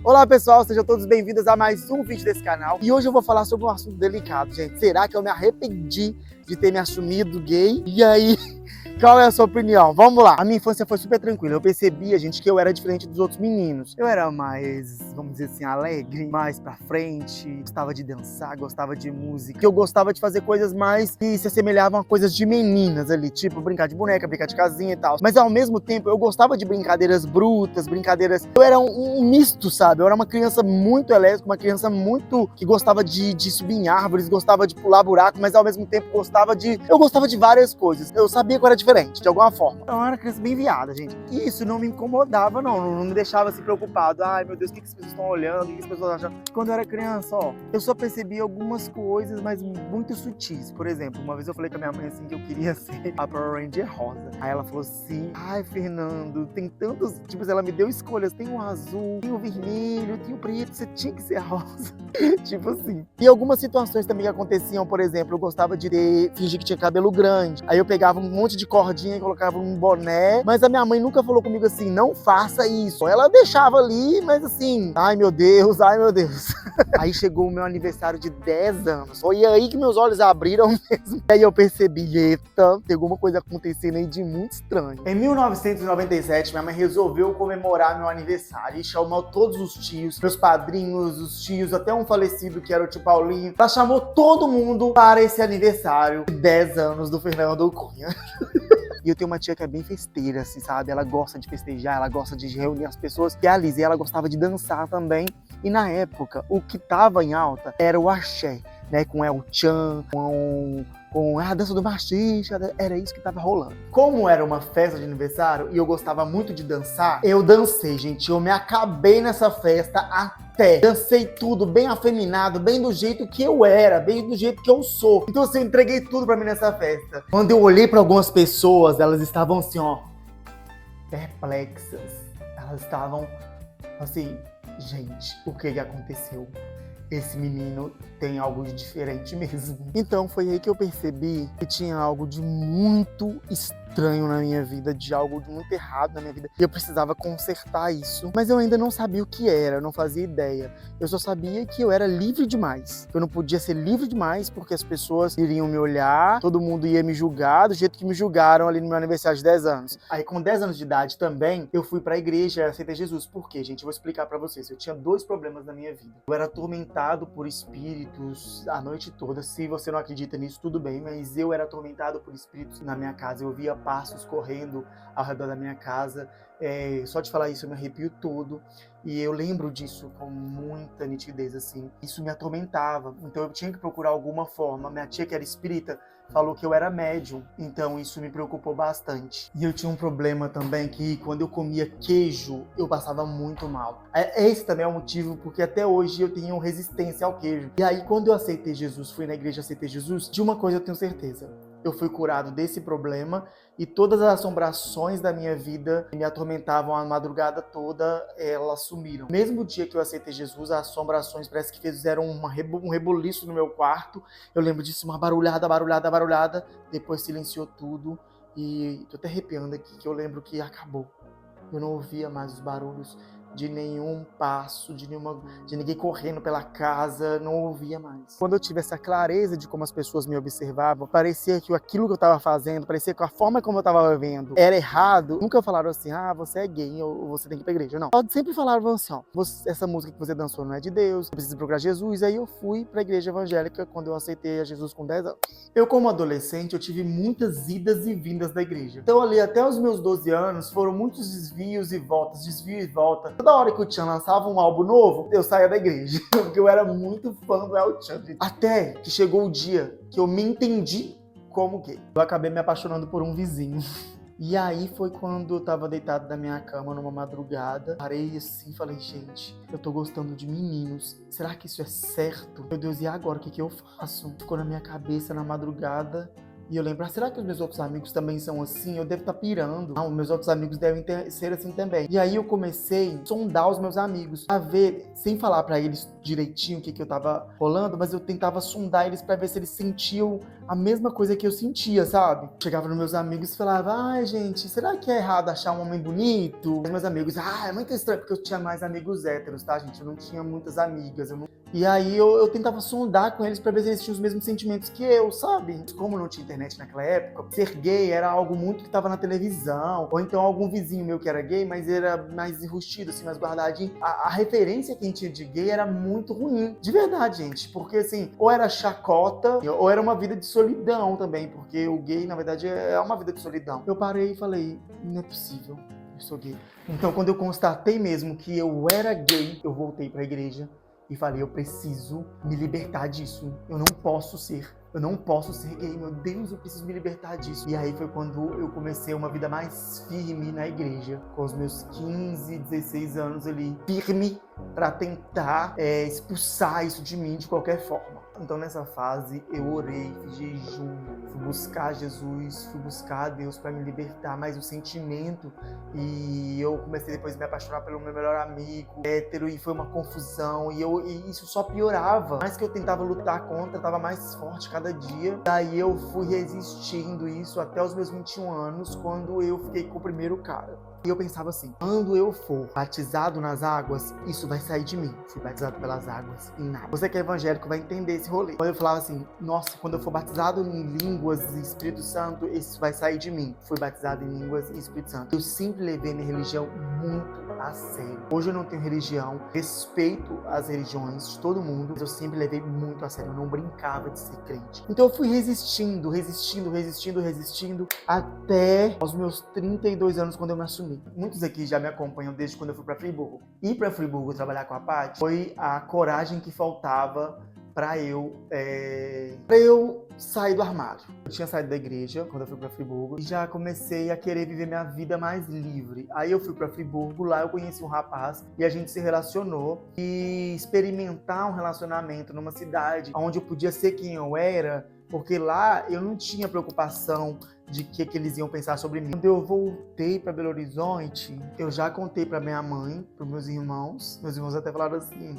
Olá pessoal, sejam todos bem-vindos a mais um vídeo desse canal. E hoje eu vou falar sobre um assunto delicado, gente. Será que eu me arrependi de ter me assumido gay? E aí, qual é a sua opinião? Vamos lá! A minha infância foi super tranquila. Eu percebia, gente, que eu era diferente dos outros meninos. Eu era mais, vamos dizer assim, alegre, mais pra frente. Gostava de dançar, gostava de música. Eu gostava de fazer coisas mais que se assemelhavam a coisas de meninas ali. Tipo, brincar de boneca, brincar de casinha e tal. Mas ao mesmo tempo, eu gostava de brincadeiras brutas, brincadeiras... Eu era um misto, sabe? Eu era uma criança muito elétrica, uma criança muito... que gostava de subir em árvores, gostava de pular buraco, mas ao mesmo tempo eu gostava de várias coisas. Eu sabia que eu era diferente, de alguma forma. Eu era uma criança bem viada, gente. E isso não me incomodava, não me deixava assim preocupado. Ai, meu Deus, o que as pessoas estão olhando? O que as pessoas acham? Quando eu era criança, ó, eu só percebi algumas coisas, mas muito sutis. Por exemplo, uma vez eu falei com a minha mãe assim que eu queria ser a Power Ranger rosa. Aí ela falou assim: ai, Fernando, tem tantos... Tipo, ela me deu escolhas. Tem o azul, tem o vermelho, tem o preto, você tinha que ser a rosa. Tipo assim. E algumas situações também que aconteciam, por exemplo, eu gostava de fingir que tinha cabelo grande. Aí eu pegava um monte de cordinha e colocava num boné. Mas a minha mãe nunca falou comigo assim: não faça isso. Ela deixava ali, mas assim, ai meu Deus, ai meu Deus. Aí chegou o meu aniversário de 10 anos. Foi aí que meus olhos abriram mesmo. Aí eu percebi, eita, tem alguma coisa acontecendo aí de muito estranho. Em 1997, minha mãe resolveu comemorar meu aniversário e chamou todos os tios, meus padrinhos, os tios, até um falecido que era o tio Paulinho. Ela chamou todo mundo para esse aniversário de 10 anos do Fernando Cunha. E eu tenho uma tia que é bem festeira, assim, sabe? Ela gosta de festejar, ela gosta de reunir as pessoas. E a Liz, ela gostava de dançar também. E na época, o que tava em alta era o axé, né? Com El Chan, com a dança do machista, era isso que tava rolando. Como era uma festa de aniversário e eu gostava muito de dançar, eu dancei, gente. Eu me acabei nessa festa até. Dancei tudo bem afeminado, bem do jeito que eu era, bem do jeito que eu sou. Então assim, eu entreguei tudo pra mim nessa festa. Quando eu olhei pra algumas pessoas, elas estavam assim, ó, perplexas. Elas estavam assim, gente, o que aconteceu? Esse menino tem algo de diferente mesmo. Então foi aí que eu percebi que tinha algo de muito estranho na minha vida, de algo de muito errado na minha vida. E eu precisava consertar isso. Mas eu ainda não sabia o que era, eu não fazia ideia. Eu só sabia que eu era livre demais. Eu não podia ser livre demais porque as pessoas iriam me olhar, todo mundo ia me julgar do jeito que me julgaram ali no meu aniversário de 10 anos. Aí com 10 anos de idade também, eu fui pra igreja e aceitei Jesus. Por quê, gente? Eu vou explicar pra vocês. Eu tinha 2 problemas na minha vida. Eu era atormentado por espíritos a noite toda. Se você não acredita nisso, tudo bem, mas eu era atormentado por espíritos na minha casa. Eu via passos correndo ao redor da minha casa. Só de falar isso eu me arrepio todo. E eu lembro disso com muita nitidez, assim. Isso me atormentava. Então eu tinha que procurar alguma forma. Minha tia, que era espírita, falou que eu era médium, então isso me preocupou bastante. E eu tinha um problema também que quando eu comia queijo, eu passava muito mal. Esse também é o motivo porque até hoje eu tenho resistência ao queijo. E aí quando eu aceitei Jesus, fui na igreja, aceitei Jesus, de uma coisa eu tenho certeza: eu fui curado desse problema e todas as assombrações da minha vida que me atormentavam a madrugada toda, elas sumiram. Mesmo dia que eu aceitei Jesus, as assombrações parece que fizeram um rebuliço no meu quarto. Eu lembro disso, uma barulhada, depois silenciou tudo e tô até arrepiando aqui, que eu lembro que acabou. Eu não ouvia mais os barulhos de nenhum passo, de ninguém correndo pela casa, não ouvia mais. Quando eu tive essa clareza de como as pessoas me observavam, parecia que aquilo que eu estava fazendo, parecia que a forma como eu estava vivendo era errado. Nunca falaram assim: ah, você é gay ou você tem que ir pra igreja. Não. Sempre falaram assim: ó, essa música que você dançou não é de Deus, você precisa procurar Jesus. Aí eu fui pra igreja evangélica quando eu aceitei a Jesus com 10 anos. Eu, como adolescente, eu tive muitas idas e vindas da igreja. Então ali até os meus 12 anos foram muitos desvios e voltas, desvio e volta. Toda hora que o Tchan lançava um álbum novo, eu saía da igreja, porque eu era muito fã do El Tchan. Até que chegou o dia que eu me entendi como gay. Eu acabei me apaixonando por um vizinho. E aí foi quando eu tava deitado na minha cama numa madrugada. Parei assim e falei: gente, eu tô gostando de meninos. Será que isso é certo? Meu Deus, e agora? O que eu faço? Ficou na minha cabeça na madrugada. E eu lembro, será que os meus outros amigos também são assim? Eu devo estar pirando. Não, meus outros amigos devem ser assim também. E aí eu comecei a sondar os meus amigos, a ver, sem falar pra eles direitinho o que eu tava rolando, mas eu tentava sondar eles pra ver se eles sentiam a mesma coisa que eu sentia, sabe? Chegava nos meus amigos e falava, ai gente, será que é errado achar um homem bonito? Os meus amigos, é muito estranho, porque eu tinha mais amigos héteros, tá, gente? Eu não tinha muitas amigas, E aí eu tentava sondar com eles pra ver se eles tinham os mesmos sentimentos que eu, sabe? Como não tinha internet naquela época, ser gay era algo muito que tava na televisão, ou então algum vizinho meu que era gay, mas era mais enrustido, assim, mais guardadinho. A referência que a gente tinha de gay era muito ruim, de verdade, gente, porque assim, ou era chacota, ou era uma vida de solidão também, porque o gay, na verdade, é uma vida de solidão. Eu parei e falei, não é possível, eu sou gay. Então, quando eu constatei mesmo que eu era gay, eu voltei pra igreja e falei, eu preciso me libertar disso. Eu não posso ser gay, meu Deus, eu preciso me libertar disso. E aí foi quando eu comecei uma vida mais firme na igreja, com os meus 15, 16 anos ali, firme para tentar expulsar isso de mim de qualquer forma. Então nessa fase eu orei, fiz jejum, fui buscar Jesus, fui buscar a Deus para me libertar, mas o sentimento, e eu comecei depois a me apaixonar pelo meu melhor amigo, hétero, e foi uma confusão, e isso só piorava. Mais que eu tentava lutar contra, estava mais forte cada dia. Daí eu fui resistindo isso até os meus 21 anos, quando eu fiquei com o primeiro cara. E eu pensava assim, quando eu for batizado nas águas, isso vai sair de mim. Fui batizado pelas águas e nada. Você que é evangélico vai entender esse rolê. Quando eu falava assim, nossa, quando eu for batizado em línguas e Espírito Santo, isso vai sair de mim. Fui batizado em línguas e Espírito Santo. Eu sempre levei minha religião muito a sério. Hoje eu não tenho religião, respeito as religiões de todo mundo, mas eu sempre levei muito a sério. Eu não brincava de ser crente. Então eu fui resistindo, até aos meus 32 anos, quando eu me assumi. Muitos aqui já me acompanham desde quando eu fui para Friburgo. Ir para Friburgo trabalhar com a Paty foi a coragem que faltava para eu sair do armário. Eu tinha saído da igreja quando eu fui para Friburgo e já comecei a querer viver minha vida mais livre. Aí eu fui para Friburgo, lá eu conheci um rapaz e a gente se relacionou, e experimentar um relacionamento numa cidade onde eu podia ser quem eu era, porque lá eu não tinha preocupação de que eles iam pensar sobre mim. Quando eu voltei para Belo Horizonte, eu já contei para minha mãe, para meus irmãos. Meus irmãos até falaram assim,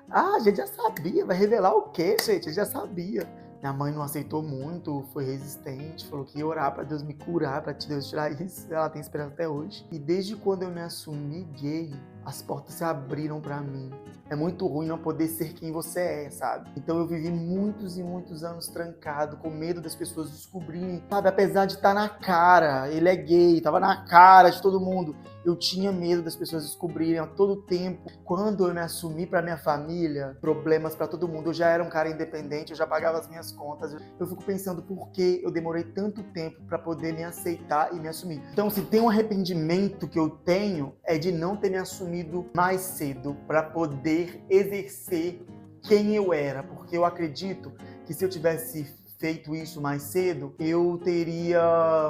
a gente já sabia, vai revelar o quê, gente? A gente já sabia. Minha mãe não aceitou muito, foi resistente, falou que ia orar para Deus me curar, para Deus tirar isso. Ela tem esperança até hoje. E desde quando eu me assumi gay, as portas se abriram para mim. É muito ruim não poder ser quem você é, sabe? Então eu vivi muitos e muitos anos trancado, com medo das pessoas descobrirem, sabe? Apesar de estar na cara, ele é gay, tava na cara de todo mundo. Eu tinha medo das pessoas descobrirem a todo tempo. Quando eu me assumi para minha família, problemas para todo mundo. Eu já era um cara independente, eu já pagava as minhas contas. Eu fico pensando por que eu demorei tanto tempo para poder me aceitar e me assumir. Então, se tem um arrependimento que eu tenho, é de não ter me assumido mais cedo para poder exercer quem eu era. Porque eu acredito que se eu tivesse feito isso mais cedo, eu teria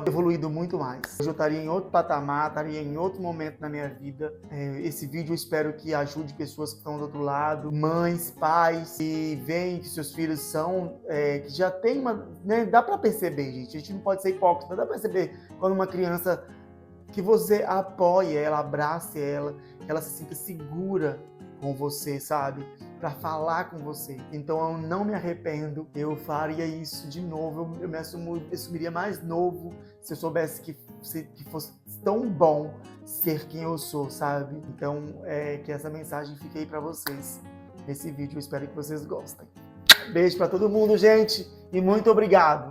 evoluído muito mais. Hoje eu estaria em outro patamar, estaria em outro momento na minha vida. Esse vídeo eu espero que ajude pessoas que estão do outro lado, mães, pais, que veem que seus filhos são, que já tem uma... Né, dá pra perceber, gente, a gente não pode ser hipócrita, dá pra perceber quando uma criança, que você apoie ela, abrace ela, que ela se sinta segura com você, sabe? Para falar com você. Então eu não me arrependo, eu faria isso de novo, eu me assumiria mais novo se eu soubesse que fosse tão bom ser quem eu sou, sabe? Então que essa mensagem fique aí para vocês nesse vídeo, eu espero que vocês gostem. Beijo para todo mundo, gente, e muito obrigado!